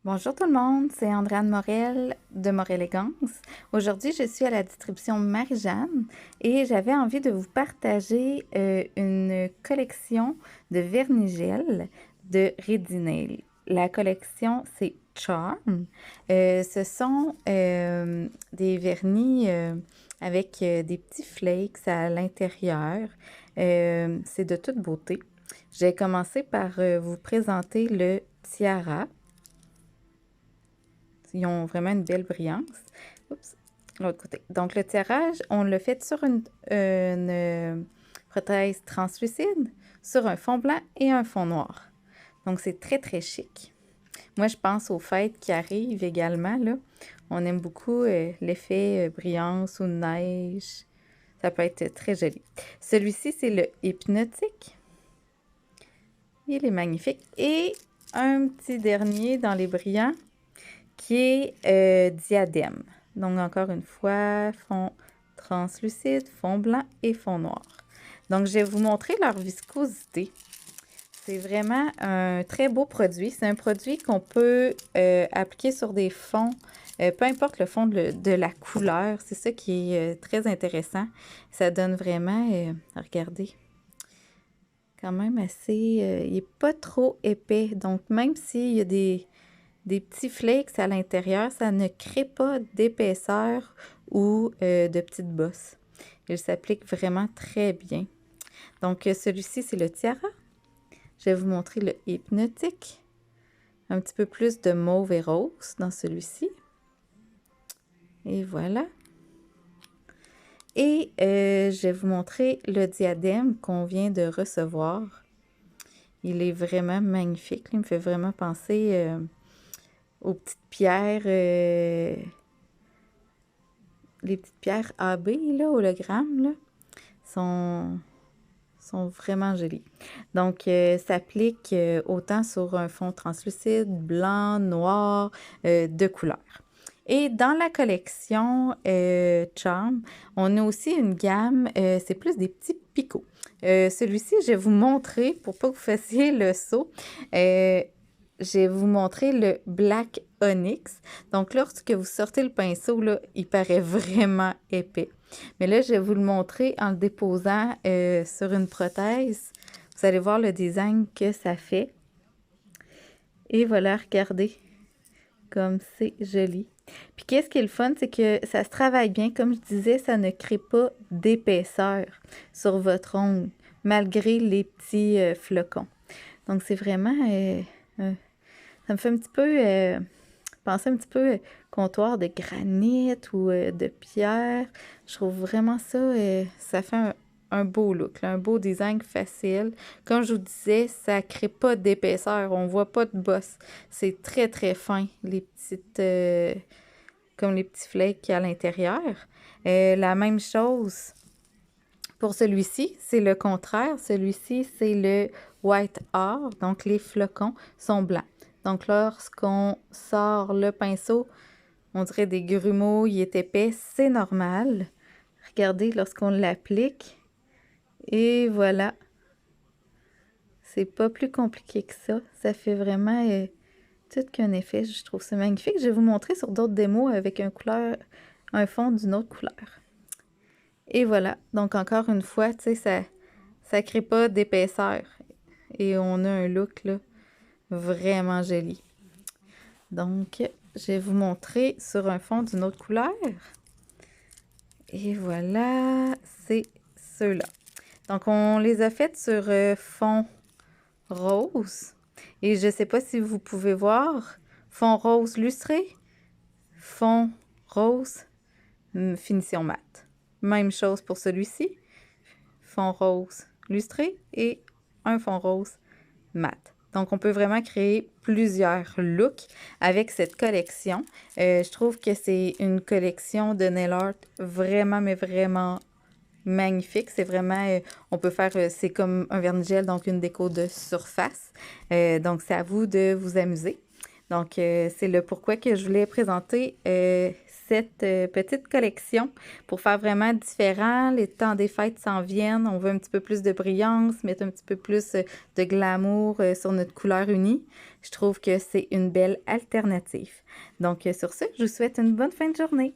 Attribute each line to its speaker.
Speaker 1: Bonjour tout le monde, c'est Andréane Morel de Morelégance. Aujourd'hui, je suis à la distribution Marie-Jeanne et j'avais envie de vous partager une collection de vernis-gel de Redinail. La collection, c'est Charm. Ce sont des vernis avec des petits flakes à l'intérieur. C'est de toute beauté. J'ai commencé par vous présenter le Tiara. Ils ont vraiment une belle brillance. Oups, l'autre côté. Donc, le tirage, on l'a fait sur une prothèse translucide, sur un fond blanc et un fond noir. Donc, c'est très, très chic. Moi, je pense aux fêtes qui arrivent également, là. On aime beaucoup l'effet brillance ou neige. Ça peut être très joli. Celui-ci, c'est le hypnotique. Il est magnifique. Et un petit dernier dans les brillants, qui est diadème. Donc, encore une fois, fond translucide, fond blanc et fond noir. Donc, je vais vous montrer leur viscosité. C'est vraiment un très beau produit. C'est un produit qu'on peut appliquer sur des fonds, peu importe le fond de la couleur. C'est ça qui est très intéressant. Ça donne vraiment, regardez, quand même assez, il n'est pas trop épais. Donc, même s'il y a des petits flakes à l'intérieur, ça ne crée pas d'épaisseur ou de petites bosses. Il s'applique vraiment très bien. Donc, celui-ci, c'est le Tiara. Je vais vous montrer le hypnotique. Un petit peu plus de mauve et rose dans celui-ci. Et voilà. Et je vais vous montrer le diadème qu'on vient de recevoir. Il est vraiment magnifique. Il me fait vraiment penser aux petites pierres, les petites pierres AB, là, hologramme, là, sont vraiment jolies. Donc, s'applique autant sur un fond translucide, blanc, noir, de couleurs. Et dans la collection Charm, on a aussi une gamme, c'est plus des petits picots. Celui-ci, je vais vous montrer, pour pas que vous fassiez le saut, je vais vous montrer le Black Onyx. Donc, lorsque vous sortez le pinceau, là, il paraît vraiment épais. Mais là, je vais vous le montrer en le déposant sur une prothèse. Vous allez voir le design que ça fait. Et voilà, regardez comme c'est joli. Puis qu'est-ce qui est le fun, c'est que ça se travaille bien. Comme je disais, ça ne crée pas d'épaisseur sur votre ongle, malgré les petits flocons. Donc, c'est vraiment... ça me fait un petit peu penser un petit peu comptoir de granit ou de pierre. Je trouve vraiment ça, ça fait un beau look, là, un beau design facile. Comme je vous disais, ça ne crée pas d'épaisseur, on ne voit pas de bosse. C'est très, très fin, les petites, comme les petits flakes qu'il y a à l'intérieur. La même chose pour celui-ci, c'est le contraire. Celui-ci, c'est le white ore, donc les flocons sont blancs. Donc, lorsqu'on sort le pinceau, on dirait des grumeaux, il est épais, c'est normal. Regardez lorsqu'on l'applique. Et voilà. C'est pas plus compliqué que ça. Ça fait vraiment tout qu'un effet. Je trouve ça magnifique. Je vais vous montrer sur d'autres démos avec un fond d'une autre couleur. Et voilà. Donc, encore une fois, tu sais, ça crée pas d'épaisseur. Et on a un look, là, vraiment joli. Donc, je vais vous montrer sur un fond d'une autre couleur. Et voilà, c'est ceux-là. Donc, on les a faites sur fond rose. Et je ne sais pas si vous pouvez voir, fond rose lustré, fond rose, finition mat. Même chose pour celui-ci, fond rose lustré et un fond rose mat. Donc, on peut vraiment créer plusieurs looks avec cette collection. Je trouve que c'est une collection de nail art vraiment, mais vraiment magnifique. C'est vraiment, on peut faire, c'est comme un vernis gel, donc une déco de surface. Donc, c'est à vous de vous amuser. Donc, c'est le pourquoi que je voulais présenter cette petite collection pour faire vraiment différent. Les temps des fêtes s'en viennent. On veut un petit peu plus de brillance, mettre un petit peu plus de glamour sur notre couleur unie. Je trouve que c'est une belle alternative. Donc, sur ce, je vous souhaite une bonne fin de journée.